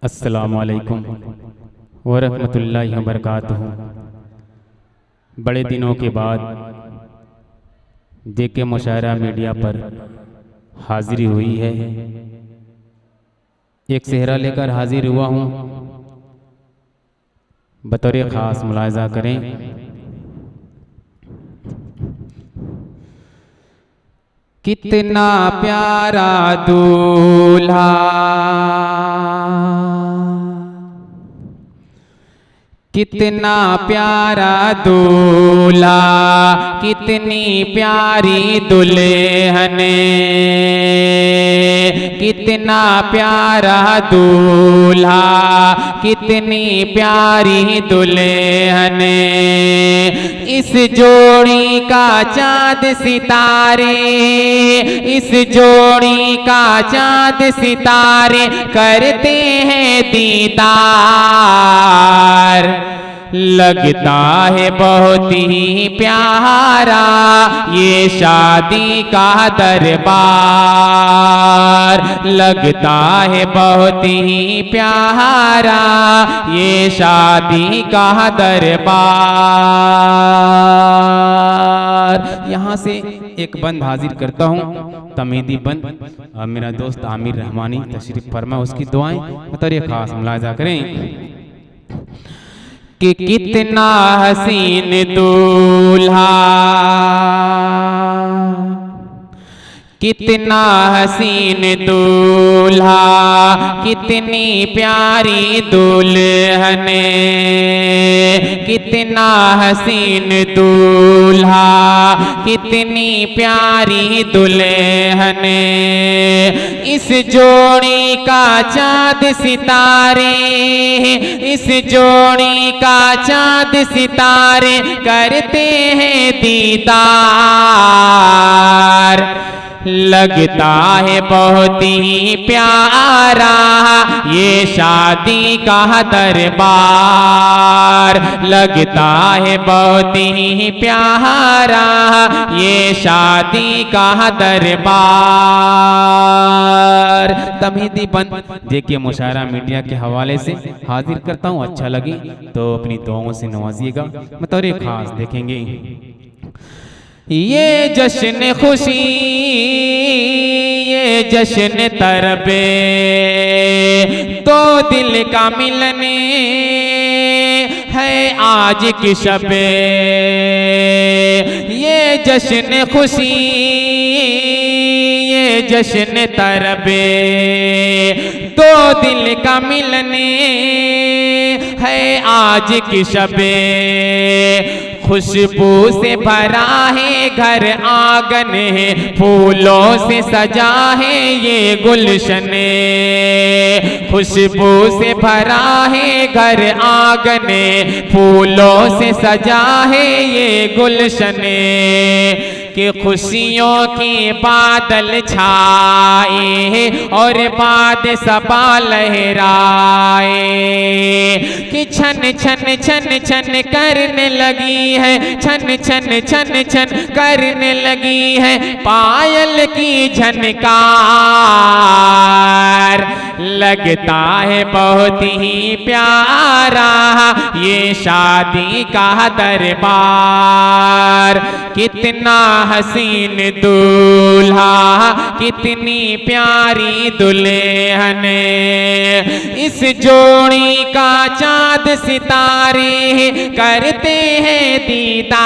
अस्सलामु अलैकुम वरहमतुल्लाहि वबरकातुहू। बड़े दिनों के बाद जेके मुशायरा मीडिया पर हाजिरी हुई है। एक सेहरा लेकर हाजिर हुआ हूँ, बतौर ख़ास मुलाहिज़ा करें। कितना प्यारा दूल्हा, कितना प्यारा दूल्हा, कितनी प्यारी दुल्हन, कितना प्यारा दूल्हा, कितनी प्यारी दुल्हन। इस जोड़ी का चाँद सितारे, इस जोड़ी का चाँद सितारे करते हैं दीदार। लगता है बहुत ही प्यारा ये शादी का दरबार। लगता है बहुत ही प्यारा ये शादी का दरबार। यहाँ से एक बंद हाजिर करता हूँ, तमीदी बंद। मेरा दोस्त आमिर रहमानी तशरीफ फरमा, उसकी दुआएं बतौर खास मुलाहिज़ा करें कि कितना हसीन दूल्हा, कितना हसीन दूल्हा, कितनी प्यारी दुल्हन, कितना हसीन दूल्हा, कितनी प्यारी दुल्हन। इस जोड़ी का चाँद सितारे, इस जोड़ी का चाँद सितारे करते हैं दीदार। लगता है बहुत ही प्यारा ये शादी का दरबार। लगता है बहुत ही प्यारा ये शादी का दरबार। तमीदी बंद जेके मुशायरा मीडिया के हवाले से हाजिर करता हूँ। अच्छा लगे तो अपनी दुआओं से नवाजिएगा, बतौर खास देखेंगे। ये जश्न खुशी, ये जश्न तरबे, दो दिल का मिलने है आज की शबे। ये जश्न खुशी, ये जश्न तरबे, दो दिल का मिलने है आज की शबे। खुशबू से भरा है घर आंगन है, फूलों से सजा है ये गुलशन। खुशबू से भरा है घर आंगन, फूलों से सजा है ये गुलशन। कि खुशियों के बादल छाए और बाद सबा लहराए। कि छन छन छन छन करने लगी है, छन छन छन छन करने लगी है पायल की झनकार। लगता है बहुत ही प्यारा ये शादी का दरबार। कितना हसीन दूल्हा, कितनी प्यारी दुल्हन। इस जोड़ी का चाँद सितारे करते हैं दीदार।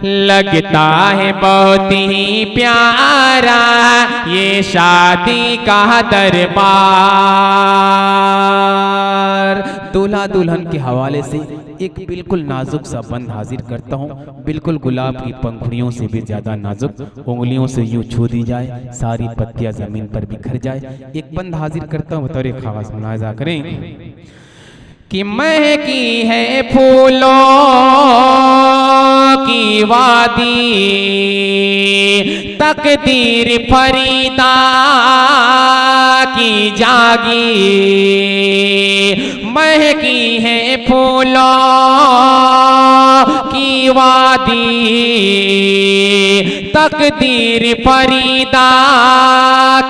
लगता है बहुत ही प्यारा ये शादी का दरबार। दूल्हा दुल्हन के हवाले से एक बिल्कुल नाजुक सा बंद हाजिर करता हूँ, बिल्कुल गुलाब की पंखुड़ियों से भी ज्यादा नाजुक। उंगलियों से यूं छू दी जाए सारी पत्तियां जमीन पर बिखर जाए। एक बंद हाजिर करता हूँ, बतौर खास मुलाहिज़ा करें कि महकी है फूलों की वादी, तकदीर फरीदा की जागी। महकी है फूलों की वादी, तकदीर फरीदा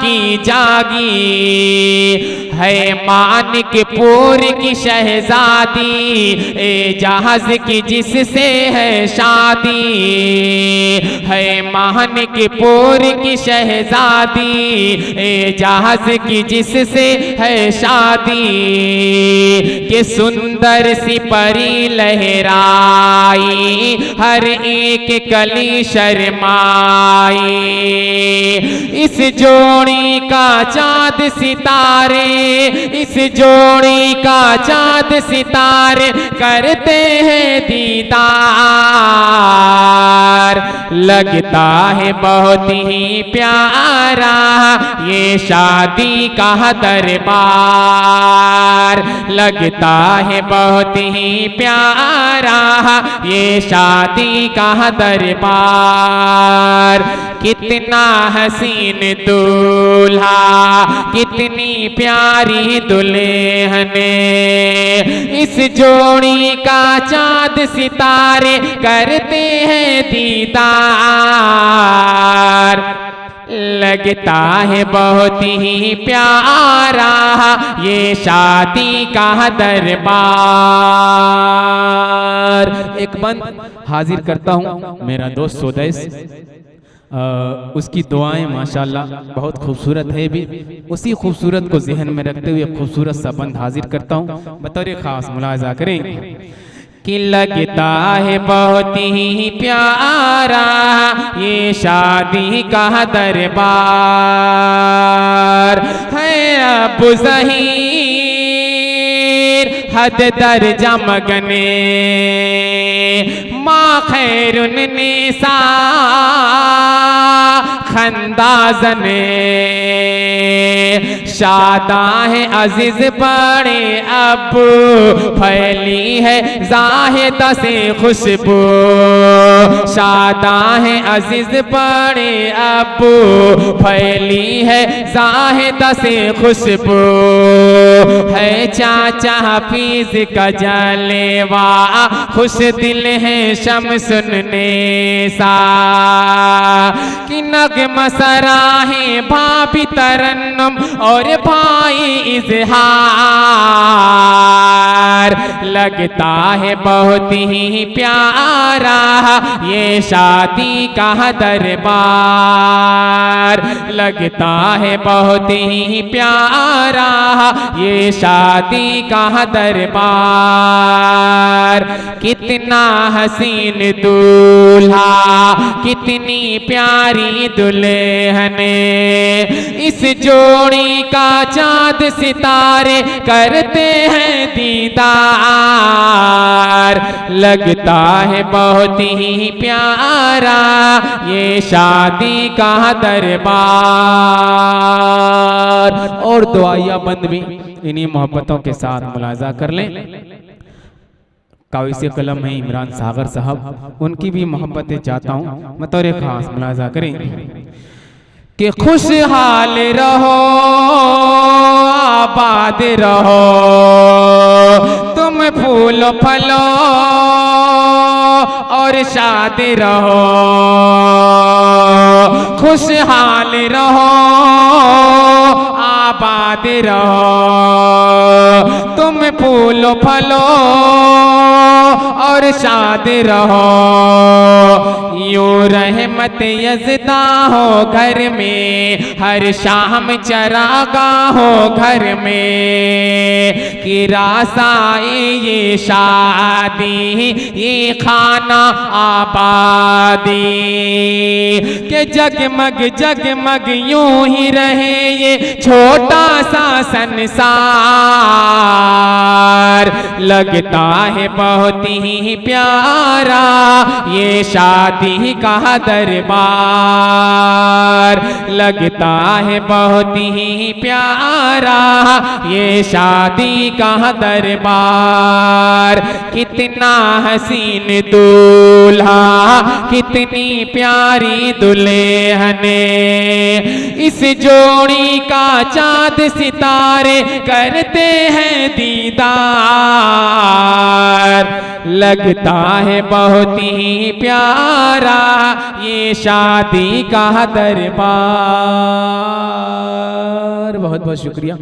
की जागी है, मानिकपुर की शहजादी एजाज की जिससे है शादी है, मानिकपुर की शहजादी एजाज की जिससे है शादी के सुंदर सी परी लहराई हर एक कली शर्माई। इस जोड़ी का चाँद सितारे, इस जोड़ी का चाँद सितारे करते हैं दीदार। लगता है बहुत ही प्यारा ये शादी का दरबार, लगता है बहुत ही प्यारा ये शादी का दरबार। कितना हसीन दूल्हा कितनी प्यारी दुल्हन, इस जोड़ी का चाँद सितारे करते हैं दीदार। लगता है बहुत ही प्यारा ये शादी का दरबार। एक बंद हाजिर करता हूँ मेरा दोस्त सुदैस, उसकी दुआएं माशाल्लाह बहुत खूबसूरत है भी, उसी खूबसूरत को जहन में रखते हुए खूबसूरत सा बंद हाजिर करता हूँ। बतौर खास मुलाजा करें कि लगता है बहुत ही प्यारा ये शादी का दरबार है। अबू ज़हीर हद दर्जा मगने माँ खैरुन निसा खंदाज़ने, शादा है अजीज बड़े अबू फैली है ज़ाहिदा से खुशबू, शादा है अजीज बड़े अबू फैली है ज़ाहिदा से खुशबू है। चाचा हफीज का जलेवा खुश दिल है शमसुन्ने सा कि नगमा सराहे भाभी तरन्नुम और भाई इजहार। लगता है बहुत ही प्यारा ये शादी का दरबार, लगता है बहुत ही प्यारा ये शादी का दरबार। कितना हसीन दूल्हा कितनी प्यारी दुल्हन, इस जोड़ी का चाँद सितारे करते हैं दीदार। लगता है बहुत ही प्यारा ये शादी का दरबार। और दुआया बंद भी इन्हीं मोहब्बतों के साथ मुलाजा कर लें। काविसे कलम है इमरान सागर साहब, उनकी भी मोहब्बतें चाहता हूँ, बतौर खास मुलाजा करें कि खुशहाल रहो आबाद रहो तुम फूल फलो और शाद रहो। खुशहाल रहो आबाद रहो तुम फूल फलो और शाद रहो। यूं रहमत यज़दा हो घर में, हर शाम चरागा हो घर में, कि रासाए ये शादी ये खाना आबादी, के जगमग जगमग यूं ही रहे ये छोटा सा संसार। लगता है बहुत ही प्यारा ये शादी का दरबार, लगता है बहुत ही प्यारा ये शादी का दरबार। कितना हसीन दूल्हा कितनी प्यारी दुल्हन, इस जोड़ी का चाँद सितारे करते हैं दीदार। लगता है बहुत ही प्यारा ये शादी का दरबार। बहुत बहुत शुक्रिया।